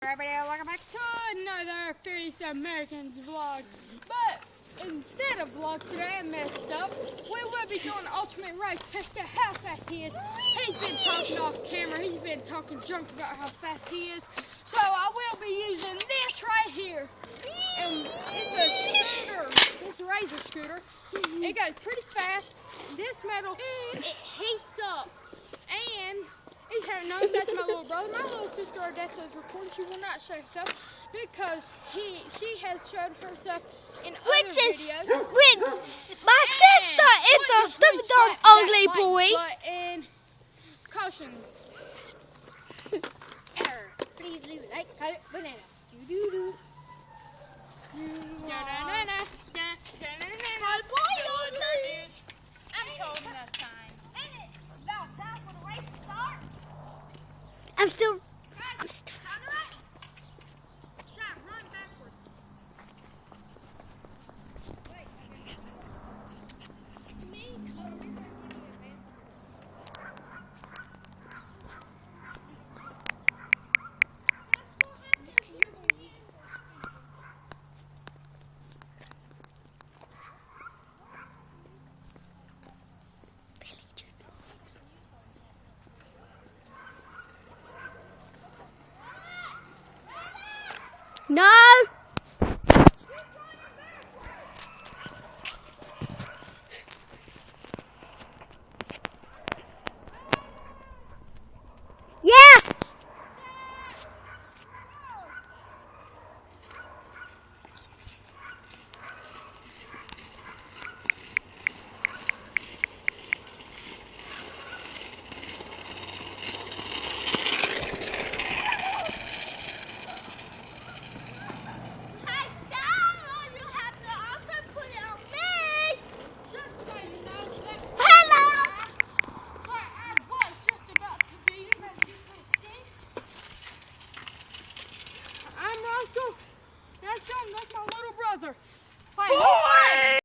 Everybody, welcome back to another Furious Americans vlog. But instead of vlog today, I messed up. We will be doing an ultimate race test of how fast he is. He's been talking off camera. He's been talking junk about how fast he is. So I will be using this right here. And it's a scooter. It's a razor scooter. It goes pretty fast. This metal, it heats up. And you can't know that's my little brother. My little sister Odessa is recording. She will not show herself because she has showed herself in other videos. My sister is a stupid dog ugly boy. But in caution. Error. Please leave a like, comment, banana. Do-do-do. I'm still. No! Yes! That's my little brother. Boy!